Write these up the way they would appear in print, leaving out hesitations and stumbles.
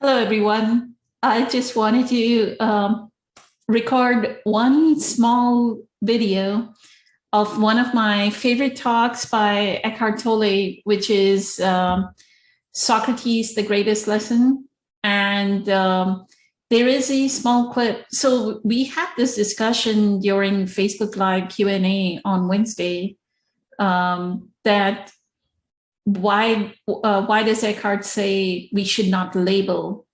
Hello, everyone. I just wanted to record one small video of one of my favorite talks by Eckhart Tolle, which is Socrates The Greatest Lesson. And there is a small clip. So we had this discussion during Facebook Live Q&A on Wednesday that why does Eckhart say we should not label,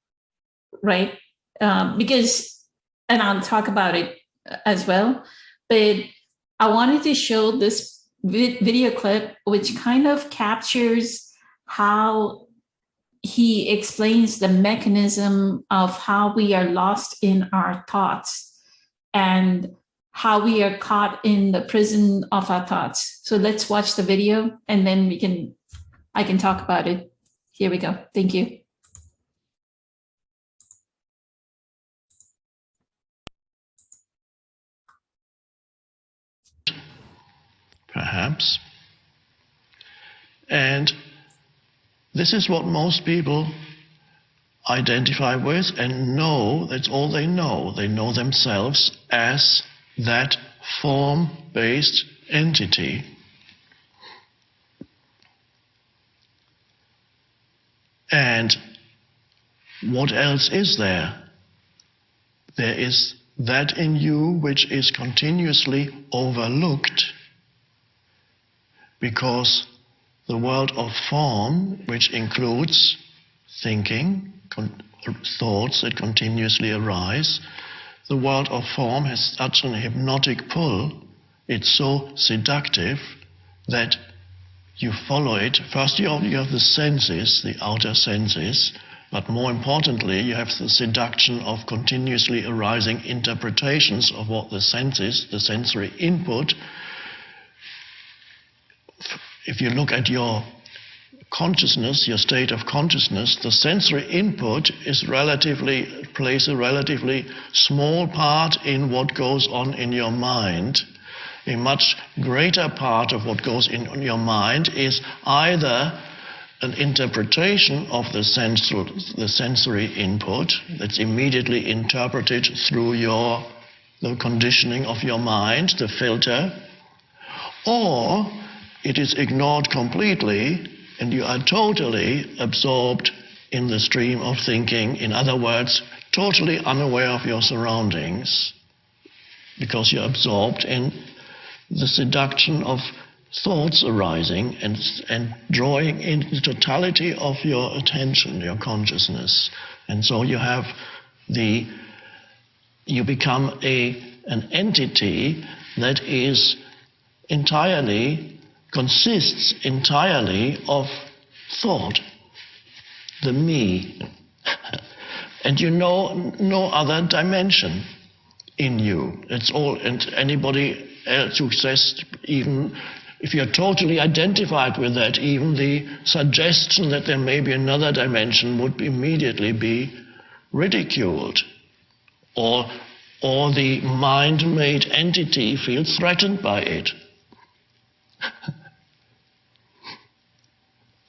right? Because, and I'll talk about it as well, but I wanted to show this video clip, which kind of captures how he explains the mechanism of how we are lost in our thoughts and how we are caught in the prison of our thoughts. So let's watch the video and then I can talk about it. Here we go. Thank you. Perhaps. And this is what most people identify with and know. That's all they know. They know themselves as that form-based entity. And what else is there? There is that in you which is continuously overlooked, because the world of form, which includes thinking, thoughts that continuously arise, the world of form has such an hypnotic pull, it's so seductive that you follow it. First you have the senses, the outer senses, but more importantly you have the seduction of continuously arising interpretations of what the senses, the sensory input. If you look at your consciousness, your state of consciousness, the sensory input plays a relatively small part in what goes on in your mind. A much greater part of what goes in your mind is either an interpretation of the sensory input that's immediately interpreted through the conditioning of your mind, the filter, or it is ignored completely and you are totally absorbed in the stream of thinking. In other words, totally unaware of your surroundings because you're absorbed in the seduction of thoughts arising and drawing in the totality of your attention, your consciousness. And so you become an entity that consists entirely of thought, the me. And you know no other dimension in you. It's all, and anybody else who says, even if you're totally identified with that, even the suggestion that there may be another dimension would immediately be ridiculed. Or the mind-made entity feels threatened by it.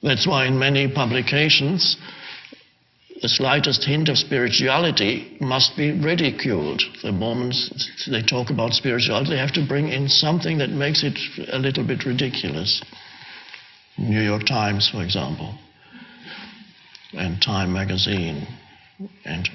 That's why in many publications the slightest hint of spirituality must be ridiculed. The moment they talk about spirituality, they have to bring in something that makes it a little bit ridiculous. New York Times, for example, and Time magazine, and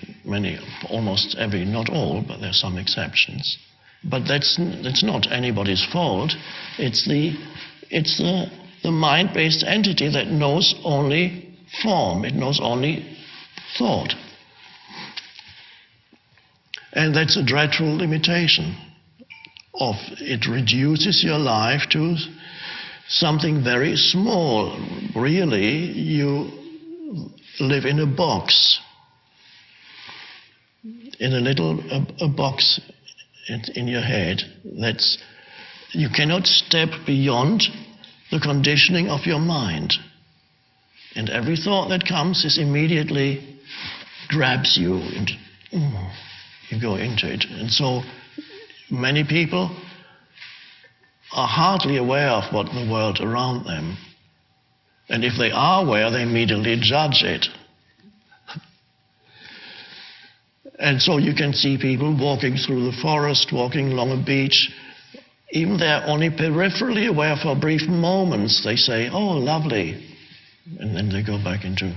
almost every, not all, but there are some exceptions. But that's not anybody's fault. It's the mind-based entity that knows only form. It knows only thought. And that's a dreadful limitation. It reduces your life to something very small. Really, you live in a box. In a box in your head. You cannot step beyond the conditioning of your mind. And every thought that comes is immediately grabs you and you go into it. And so many people are hardly aware of what the world around them. And if they are aware, they immediately judge it. And so you can see people walking through the forest, walking along a beach. Even they're only peripherally aware for brief moments. They say, oh, lovely. And then they go back into...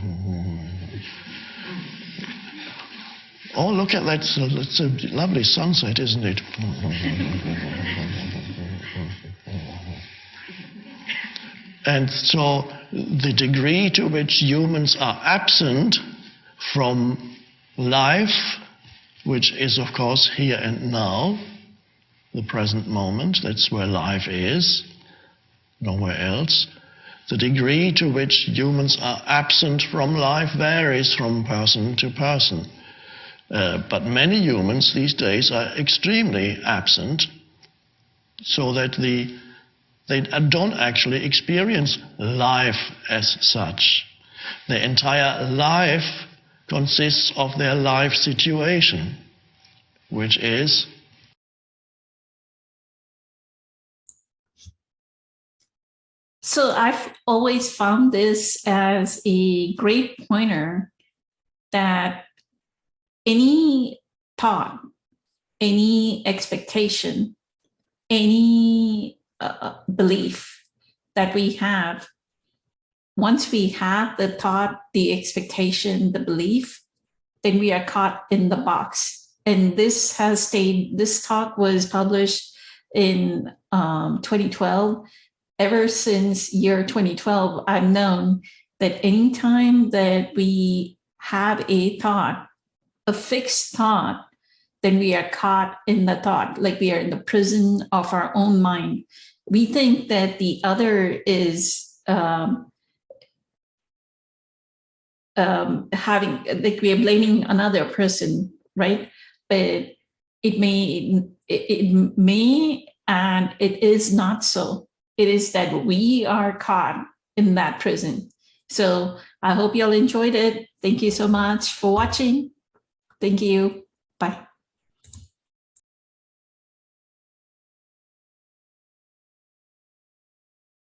Oh, look at that. It's a lovely sunset, isn't it? And so the degree to which humans are absent from life, which is, of course, here and now, the present moment, that's where life is, nowhere else. The degree to which humans are absent from life varies from person to person. But many humans these days are extremely absent, so that they don't actually experience life as such. Their entire life consists of their life situation, which is So I've always found this as a great pointer that any thought, any expectation, any belief that we have, once we have the thought, the expectation, the belief, then we are caught in the box. And this talk was published in 2012. Ever since year 2012, I've known that anytime that we have a thought, a fixed thought, then we are caught in the thought, like we are in the prison of our own mind. We think that the other is having, like we are blaming another person, right? But it may and it is not so. It is that we are caught in that prison. So I hope you all enjoyed it. Thank you so much for watching. Thank you. Bye.